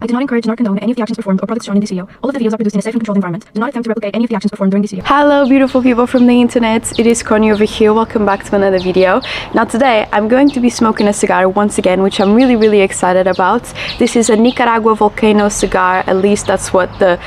I do not encourage nor condone any of the actions performed or products shown in this video. All of the videos are produced in a safe and controlled environment. Do not attempt to replicate any of the actions performed during this video. Hello beautiful people from the internet, it is Connie over here. Welcome back to another video. Now today I'm going to be smoking a cigar once again, which I'm really excited about. This is a Nicaragua Volcano cigar, at least that's what the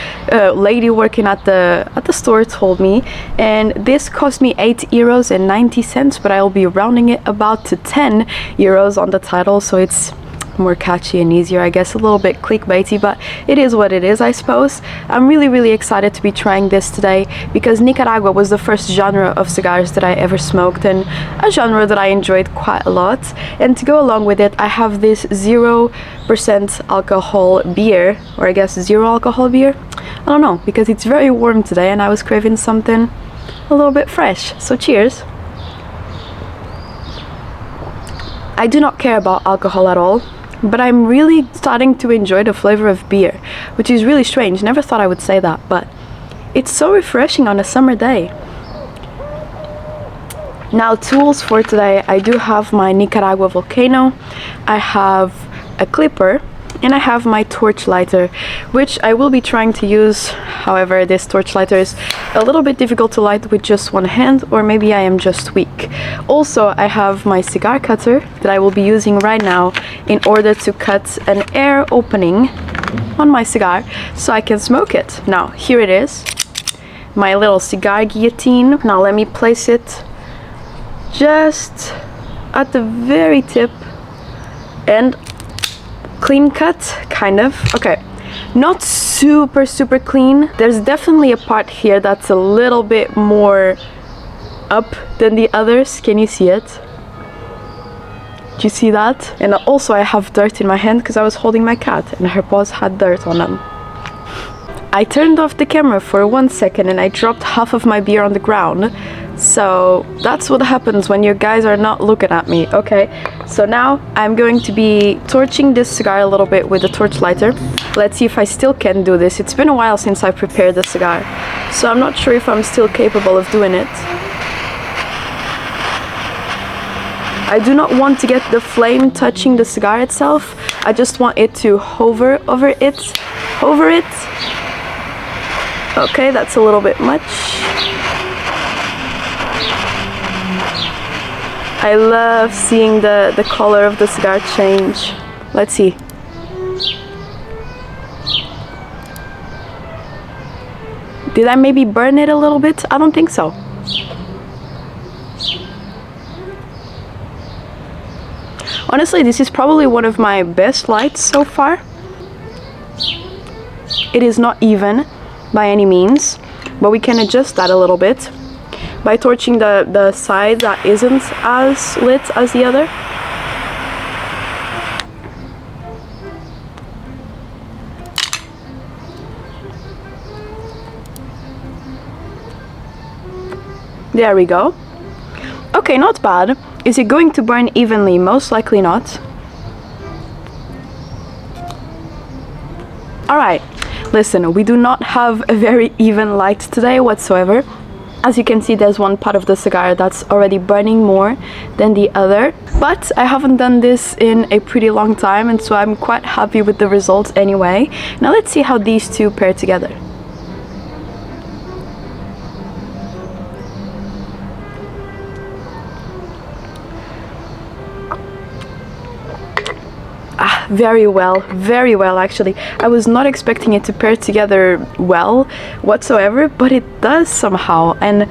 lady working at the store told me, and this cost me €8.90, but I'll be rounding it about to €10 on the title, so it's more catchy and easier, I guess, a little bit clickbaity, but it is what it is, I suppose. I'm really excited to be trying this today because Nicaragua was the first genre of cigars that I ever smoked, and a genre that I enjoyed quite a lot. And to go along with it, I have this 0% alcohol beer, or I guess zero alcohol beer, I don't know, because it's very warm today and I was craving something a little bit fresh. So cheers. I do not care about alcohol at all, but I'm really starting to enjoy the flavor of beer, which is really strange. Never thought I would say that, but it's so refreshing on a summer day. Now, tools for today, I do have my Nicaragua Volcano, I have a clipper, and I have my torch lighter, which I will be trying to use. However, this torch lighter is a little bit difficult to light with just one hand, or maybe I am just weak. Also, I have my cigar cutter that I will be using right now in order to cut an air opening on my cigar so I can smoke it. Now, here it is, my little cigar guillotine. Now let me place it just at the very tip, and clean cut, kind of. Okay, not super clean. There's definitely a part here that's a little bit more up than the others. Can you see it? Do you see that? And also I have dirt in my hand because I was holding my cat and her paws had dirt on them. I turned off the camera for 1 second and I dropped half of my beer on the ground. So that's what happens when you guys are not looking at me. Okay, so now I'm going to be torching this cigar a little bit with the torch lighter. Let's see if I still can do this. It's been a while since I prepared the cigar, so I'm not sure if I'm still capable of doing it. I do not want to get the flame touching the cigar itself. I just want it to hover over it. Okay, that's a little bit much. I love seeing the color of the cigar change. Let's see. Did I maybe burn it a little bit? I don't think so. Honestly, this is probably one of my best lights so far. It is not even by any means, but we can adjust that a little bit by torching the side that isn't as lit as the other. There we go. Okay, not bad. Is it going to burn evenly? Most likely not. Alright, listen, we do not have a very even light today whatsoever. As you can see, there's one part of the cigar that's already burning more than the other, but I haven't done this in a pretty long time, and so I'm quite happy with the results anyway. Now let's see how these two pair together. Very well actually. I was not expecting it to pair together well whatsoever, but it does somehow. And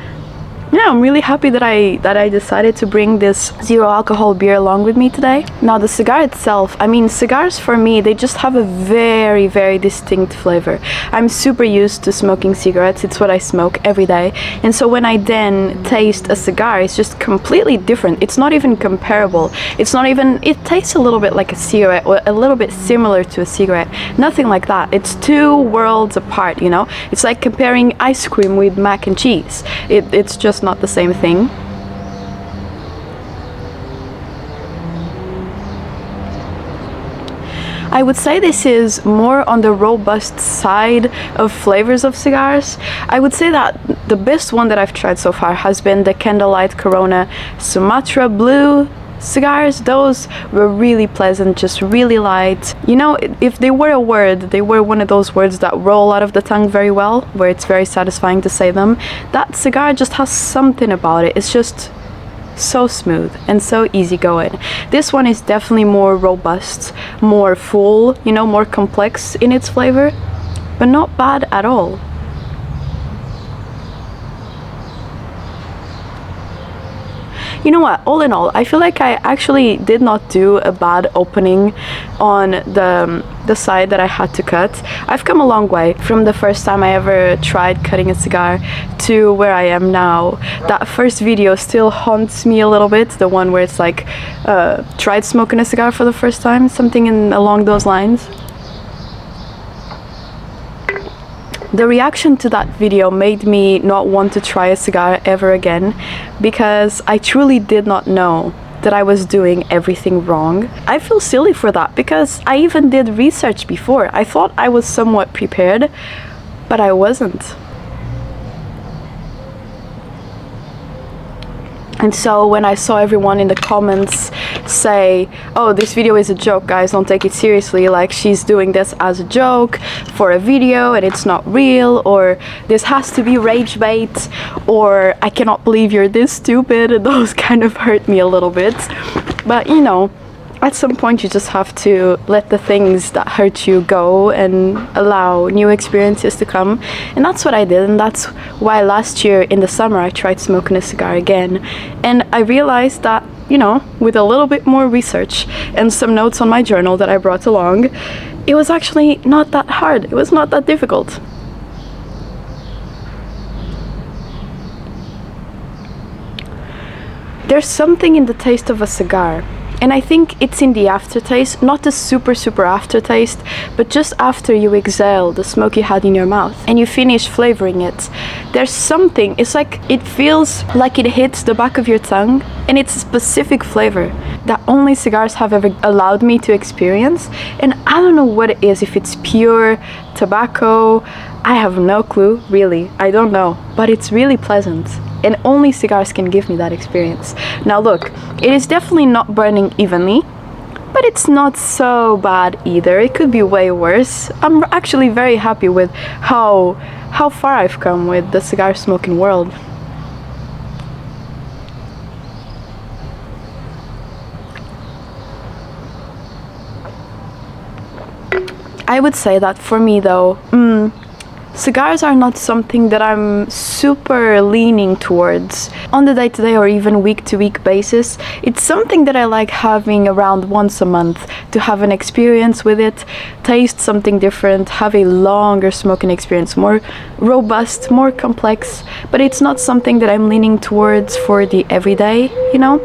yeah, I'm really happy that I decided to bring this zero alcohol beer along with me today. Now the cigar itself, I mean, cigars for me, they just have a very distinct flavor. I'm super used to smoking cigarettes. It's what I smoke every day, and so when I then taste a cigar, it's just completely different. It's not even comparable. It's not even, it tastes a little bit like a cigarette, or a little bit similar to a cigarette. Nothing like that. It's two worlds apart, you know? It's like comparing ice cream with mac and cheese. It's just not the same thing. I would say this is more on the robust side of flavors of cigars. I would say that the best one that I've tried so far has been the Candlelight Corona Sumatra Blue Cigars, those were really pleasant, just really light. You know, if they were a word, they were one of those words that roll out of the tongue very well, where it's very satisfying to say them. That cigar just has something about it. It's just so smooth and so easygoing. This one is definitely more robust, more full, you know, more complex in its flavor, but not bad at all. You know what, all in all, I feel like I actually did not do a bad opening on the side that I had to cut. I've come a long way from the first time I ever tried cutting a cigar to where I am now. That first video still haunts me a little bit, the one where it's like, tried smoking a cigar for the first time, something along those lines. The reaction to that video made me not want to try a cigar ever again, because I truly did not know that I was doing everything wrong. I feel silly for that, because I even did research before. I thought I was somewhat prepared, but I wasn't. And so when I saw everyone in the comments say, oh, this video is a joke, guys, don't take it seriously, like she's doing this as a joke for a video and it's not real, or this has to be rage bait, or I cannot believe you're this stupid, those kind of hurt me a little bit. But you know, at some point you just have to let the things that hurt you go and allow new experiences to come. And that's what I did, and that's why last year in the summer I tried smoking a cigar again. And I realized that, you know, with a little bit more research and some notes on my journal that I brought along, it was actually not that hard. It was not that difficult. There's something in the taste of a cigar, and I think it's in the aftertaste, not the super aftertaste, but just after you exhale the smoke you had in your mouth and you finish flavoring it. There's something, it's like, it feels like it hits the back of your tongue, and it's a specific flavor that only cigars have ever allowed me to experience. And I don't know what it is, if it's pure tobacco, I have no clue, really, I don't know, but it's really pleasant. And only cigars can give me that experience. Now look, it is definitely not burning evenly, but it's not so bad either. It could be way worse. I'm actually very happy with how far I've come with the cigar smoking world. I would say that for me though, cigars are not something that I'm super leaning towards on the day-to-day or even week-to-week basis. It's something that I like having around once a month, to have an experience with it, taste something different, have a longer smoking experience, more robust, more complex, but it's not something that I'm leaning towards for the everyday, you know?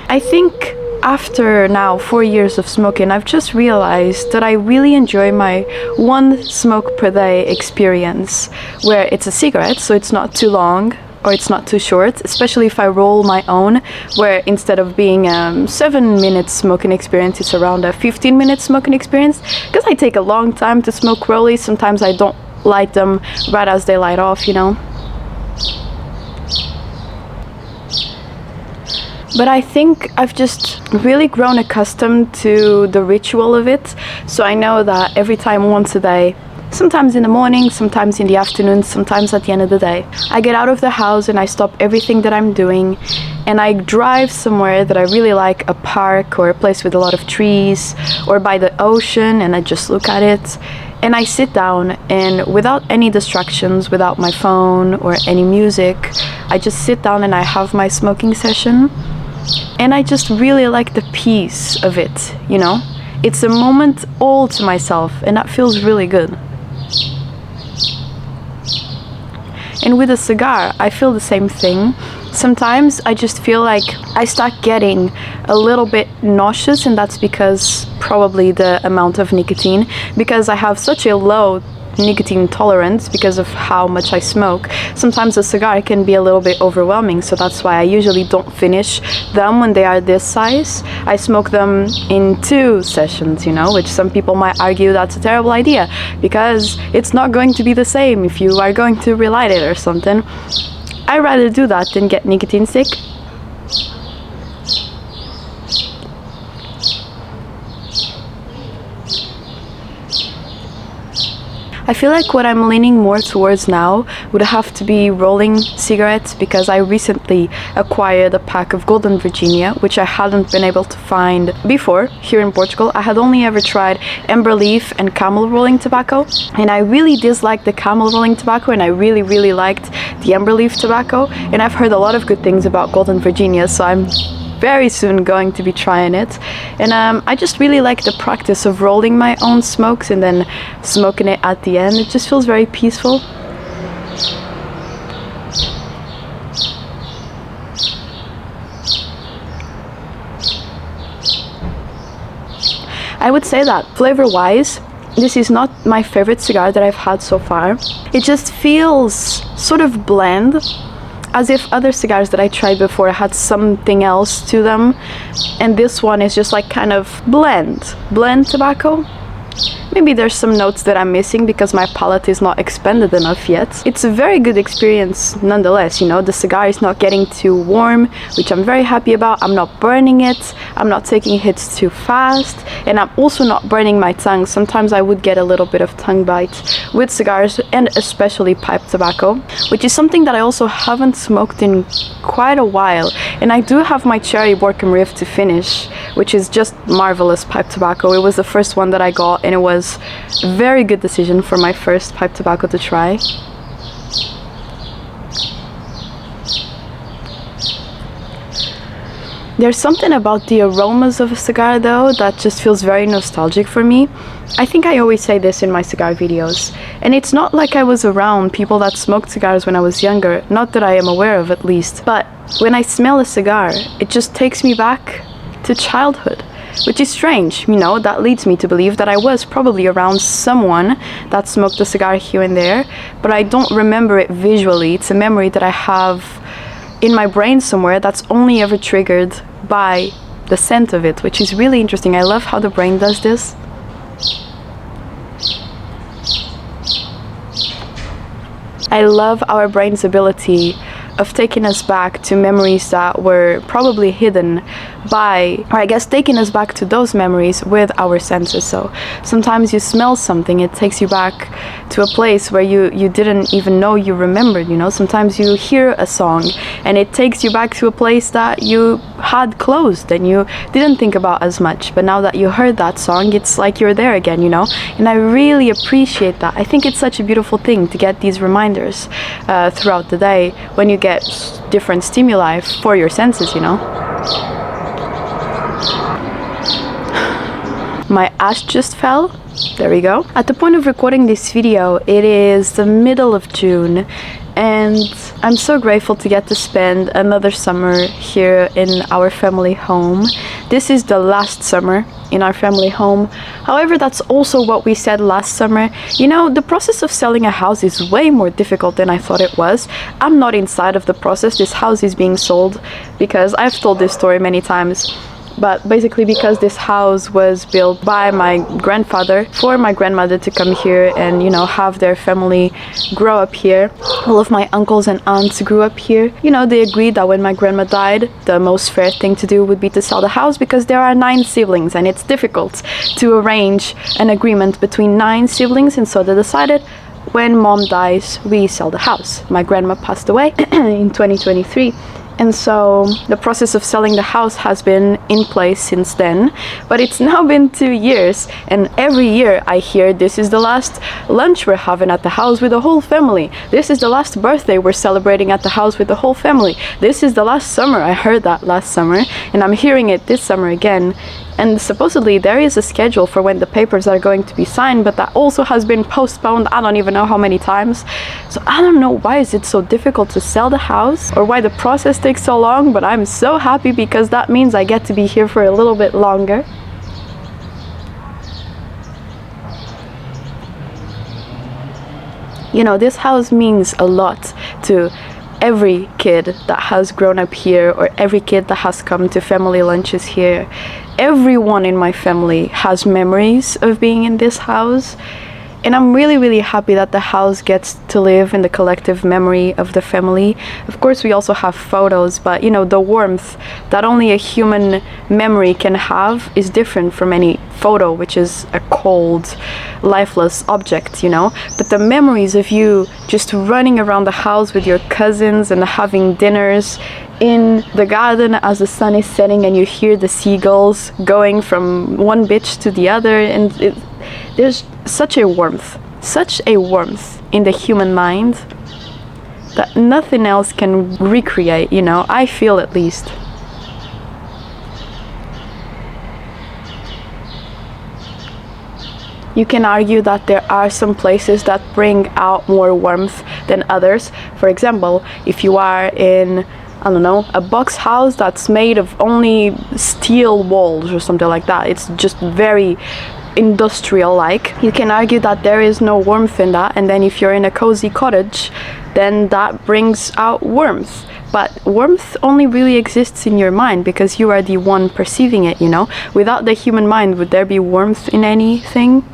I think after now 4 years of smoking, I've just realized that I really enjoy my one smoke per day experience, where it's a cigarette, so it's not too long or it's not too short, especially if I roll my own, where instead of being 7 minutes smoking experience, it's around a 15-minute smoking experience, because I take a long time to smoke rollies. Sometimes I don't light them right as they light off, you know. But I think I've just really grown accustomed to the ritual of it. So I know that every time, once a day, sometimes in the morning, sometimes in the afternoon, sometimes at the end of the day, I get out of the house and I stop everything that I'm doing and I drive somewhere that I really like, a park or a place with a lot of trees or by the ocean, and I just look at it. And I sit down, and without any distractions, without my phone or any music, I just sit down and I have my smoking session. And I just really like the peace of it, you know? It's a moment all to myself, and that feels really good. And with a cigar, I feel the same thing. Sometimes I just feel like I start getting a little bit nauseous, and that's because probably the amount of nicotine, because I have such a low nicotine tolerance because of how much I smoke. Sometimes a cigar can be a little bit overwhelming, so that's why I usually don't finish them when they are this size. I smoke them in 2 sessions, you know, which some people might argue that's a terrible idea because it's not going to be the same if you are going to relight it or something. I'd rather do that than get nicotine sick. I feel like what I'm leaning more towards now would have to be rolling cigarettes, because I recently acquired a pack of Golden Virginia, which I hadn't been able to find before here in Portugal. I had only ever tried amber leaf and camel rolling tobacco, and I really disliked the camel rolling tobacco, and I really liked the amber leaf tobacco, and I've heard a lot of good things about Golden Virginia, so I'm very soon going to be trying it. And I just really like the practice of rolling my own smokes and then smoking it at the end. It just feels very peaceful. I would say that flavor-wise, this is not my favorite cigar that I've had so far. It just feels sort of bland, as if other cigars that I tried before had something else to them, and this one is just like kind of blend tobacco. Maybe there's some notes that I'm missing because my palate is not expanded enough yet. It's a very good experience nonetheless, you know. The cigar is not getting too warm, which I'm very happy about. I'm not burning it, I'm not taking hits too fast, and I'm also not burning my tongue. Sometimes I would get a little bit of tongue bite with cigars, and especially pipe tobacco, which is something that I also haven't smoked in quite a while. And I do have my cherry Borkum Riff to finish, which is just marvelous pipe tobacco. It was the first one that I got, and it was a very good decision for my first pipe tobacco to try. There's something about the aromas of a cigar though that just feels very nostalgic for me. I think I always say this in my cigar videos, and it's not like I was around people that smoked cigars when I was younger, not that I am aware of at least, but when I smell a cigar, it just takes me back to childhood. Which is strange, you know. That leads me to believe that I was probably around someone that smoked a cigar here and there, but I don't remember it visually. It's a memory that I have in my brain somewhere that's only ever triggered by the scent of it, which is really interesting. I love how the brain does this. I love our brain's ability of taking us back to memories that were probably hidden by, or I guess taking us back to those memories with our senses. So sometimes you smell something, it takes you back to a place where you didn't even know you remembered, you know. Sometimes you hear a song and it takes you back to a place that you had closed and you didn't think about as much, but now that you heard that song, it's like you're there again, you know. And I really appreciate that. I think it's such a beautiful thing to get these reminders throughout the day when you get different stimuli for your senses, you know. My ash just fell. There we go. At the point of recording this video, it is the middle of June, and I'm so grateful to get to spend another summer here in our family home. This is the last summer in our family home. However, that's also what we said last summer. You know, the process of selling a house is way more difficult than I thought it was. I'm not inside of the process. This house is being sold because I've told this story many times. But basically because this house was built by my grandfather for my grandmother to come here and, you know, have their family grow up here. All of my uncles and aunts grew up here. You know, they agreed that when my grandma died, the most fair thing to do would be to sell the house because there are 9 siblings and it's difficult to arrange an agreement between 9 siblings, and so they decided, when mom dies, we sell the house. My grandma passed away in 2023. And so the process of selling the house has been in place since then, but it's now been 2 years, and every year I hear this is the last lunch we're having at the house with the whole family. This is the last birthday we're celebrating at the house with the whole family. This is the last summer. I heard that last summer, and I'm hearing it this summer again. And supposedly there is a schedule for when the papers are going to be signed, but that also has been postponed I don't even know how many times. So I don't know why is it so difficult to sell the house, or why the process takes so long, but I'm so happy because that means I get to be here for a little bit longer. You know, this house means a lot to every kid that has grown up here, or every kid that has come to family lunches here. Everyone in my family has memories of being in this house, And I'm really, really happy that the house gets to live in the collective memory of the family. Of course, we also have photos, but you know, the warmth that only a human memory can have is different from any photo, which is a cold, lifeless object, you know. But the memories of you just running around the house with your cousins and having dinners in the garden as the sun is setting, and you hear the seagulls going from one beach to the other, and there's such a warmth in the human mind that nothing else can recreate, you know, I feel at least. You can argue that there are some places that bring out more warmth than others. For example, if you are in, I don't know, a box house that's made of only steel walls or something like that, it's just very industrial like, you can argue that there is no warmth in that. And then if you're in a cozy cottage, then that brings out warmth. But warmth only really exists in your mind because you are the one perceiving it, you know. Without the human mind, would there be warmth in anything?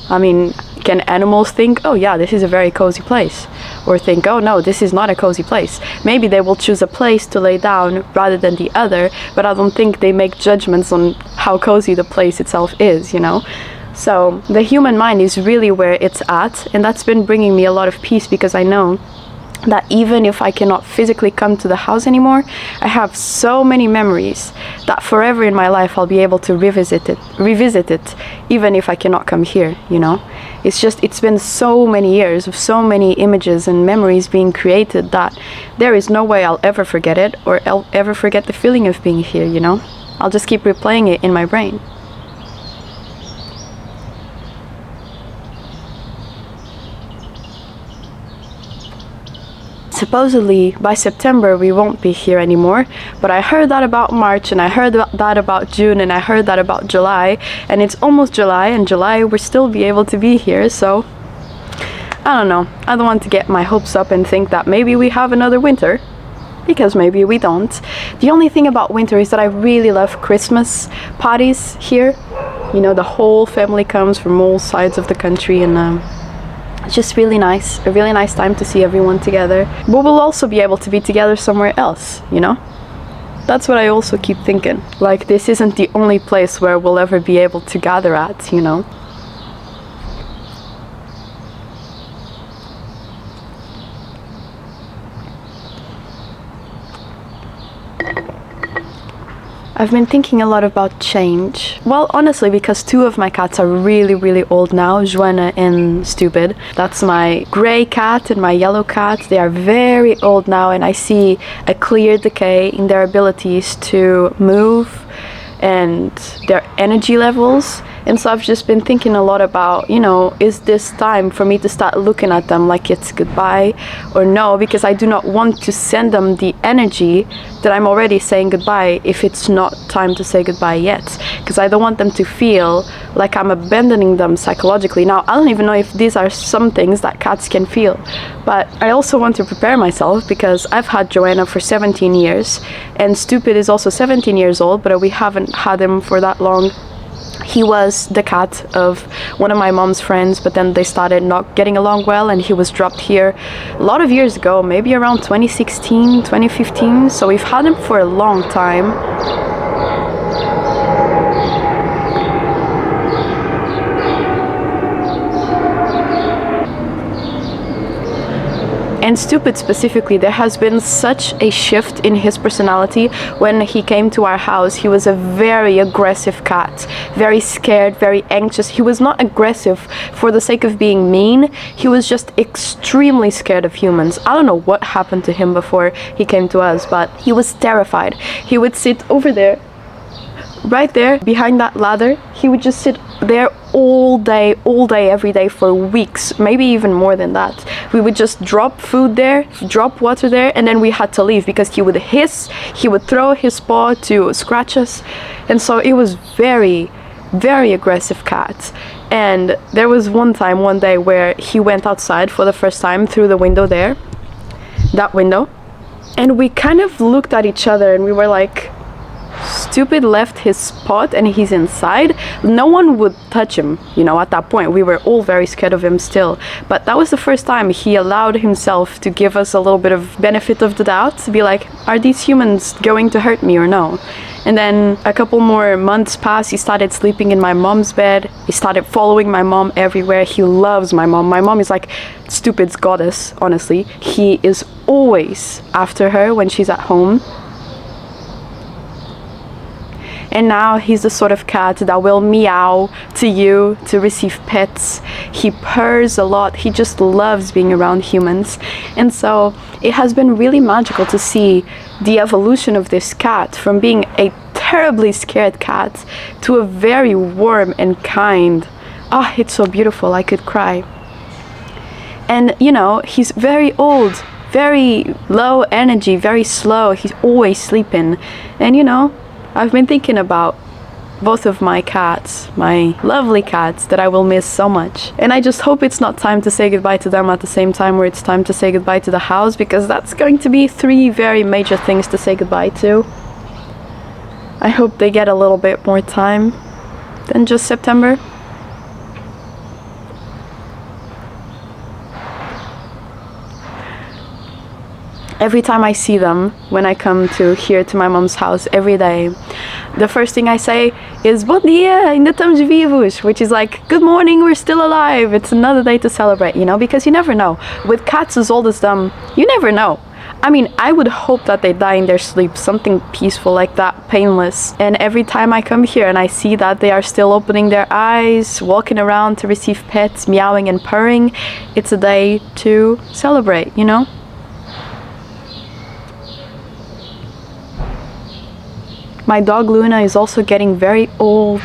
I mean, can animals think, oh yeah, this is a very cozy place? Or think, oh no, this is not a cozy place? Maybe they will choose a place to lay down rather than the other, but I don't think they make judgments on how cozy the place itself is, you know. So the human mind is really where it's at, and that's been bringing me a lot of peace, because I know that even if I cannot physically come to the house anymore, I have so many memories that forever in my life I'll be able to revisit it, even if I cannot come here, you know. It's been so many years of so many images and memories being created that there is no way I'll ever forget it, or I'll ever forget the feeling of being here, you know. I'll just keep replaying it in my brain. Supposedly by September we won't be here anymore, but I heard that about March, and I heard that about June, and I heard that about July, and it's almost July, and July we'll still be able to be here. So I don't know, I don't want to get my hopes up and think that maybe we have another winter, because maybe we don't. The only thing about winter is that I really love Christmas parties here. You know, the whole family comes from all sides of the country, and it's just really nice, a really nice time to see everyone together. But we'll also be able to be together somewhere else, you know? That's what I also keep thinking. Like, this isn't the only place where we'll ever be able to gather at, you know? I've been thinking a lot about change. Well, honestly, because two of my cats are really, really old now, Joanna and Stupid. That's my gray cat and my yellow cat. They are very old now, and I see a clear decay in their abilities to move and their energy levels. And so I've just been thinking a lot about, you know, is this time for me to start looking at them like it's goodbye or no? Because I do not want to send them the energy that I'm already saying goodbye if it's not time to say goodbye yet. Because I don't want them to feel like I'm abandoning them psychologically. Now, I don't even know if these are some things that cats can feel. But I also want to prepare myself, because I've had Joanna for 17 years. And Stupid is also 17 years old, but we haven't had him for that long. He was the cat of one of my mom's friends, but then they started not getting along well, and he was dropped here a lot of years ago, maybe around 2016, 2015. So we've had him for a long time. And Stupid specifically, there has been such a shift in his personality. When he came to our house, he was a very aggressive cat, very scared, very anxious. He was not aggressive for the sake of being mean. He was just extremely scared of humans. I don't know what happened to him before he came to us, but he was terrified. He would sit over there, right there behind that ladder. He would just sit there all day, every day for weeks, maybe even more than that. We would just drop food there, drop water there, and then we had to leave because he would hiss, he would throw his paw to scratch us. And so it was very, very aggressive cat. And there was one day where he went outside for the first time through the window there, that window, and we kind of looked at each other and we were like, Stupid left his spot and he's inside, no one would touch him, you know, at that point. We were all very scared of him still. But that was the first time he allowed himself to give us a little bit of benefit of the doubt, to be like, are these humans going to hurt me or no? And then a couple more months passed. He started sleeping in my mom's bed. He started following my mom everywhere. He loves my mom. My mom is like stupid's goddess, honestly. He is always after her when she's at home. And now he's the sort of cat that will meow to you to receive pets. He purrs a lot. He just loves being around humans. And so it has been really magical to see the evolution of this cat from being a terribly scared cat to a very warm and kind. Ah, it's so beautiful. I could cry. And you know, he's very old, very low energy, very slow. He's always sleeping. And you know, I've been thinking about both of my cats, my lovely cats that I will miss so much. And I just hope it's not time to say goodbye to them at the same time where it's time to say goodbye to the house, because that's going to be 3 very major things to say goodbye to. I hope they get a little bit more time than just September. Every time I see them, when I come to here to my mom's house every day, the first thing I say is "Bom dia, ainda estamos vivos," which is like, good morning, we're still alive. It's another day to celebrate, you know, because you never know. With cats as old as them, you never know. I mean, I would hope that they die in their sleep, something peaceful like that, painless. And every time I come here and I see that they are still opening their eyes, walking around to receive pets, meowing and purring, it's a day to celebrate, you know? My dog Luna is also getting very old.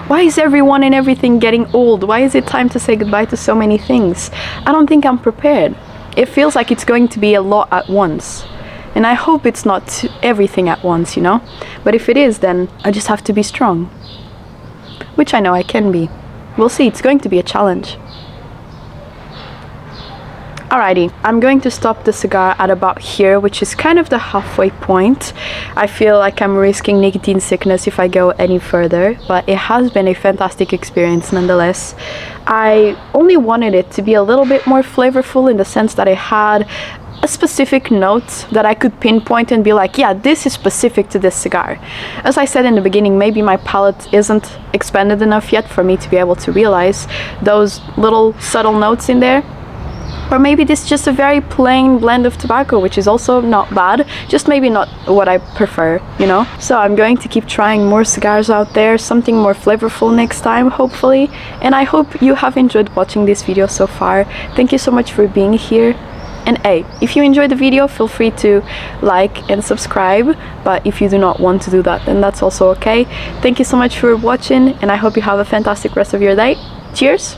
Why is everyone and everything getting old? Why is it time to say goodbye to so many things? I don't think I'm prepared. It feels like it's going to be a lot at once. And I hope it's not everything at once, you know? But if it is, then I just have to be strong. Which I know I can be. We'll see, it's going to be a challenge. Alrighty, I'm going to stop the cigar at about here, which is kind of the halfway point. I feel like I'm risking nicotine sickness if I go any further, but it has been a fantastic experience nonetheless. I only wanted it to be a little bit more flavorful in the sense that it had a specific note that I could pinpoint and be like, yeah, this is specific to this cigar. As I said in the beginning, maybe my palate isn't expanded enough yet for me to be able to realize those little subtle notes in there. Or maybe this is just a very plain blend of tobacco, which is also not bad, just maybe not what I prefer, you know? So I'm going to keep trying more cigars out there, something more flavorful next time, hopefully. And I hope you have enjoyed watching this video so far. Thank you so much for being here. And hey, if you enjoyed the video, feel free to like and subscribe. But if you do not want to do that, then that's also okay. Thank you so much for watching, and I hope you have a fantastic rest of your day. Cheers!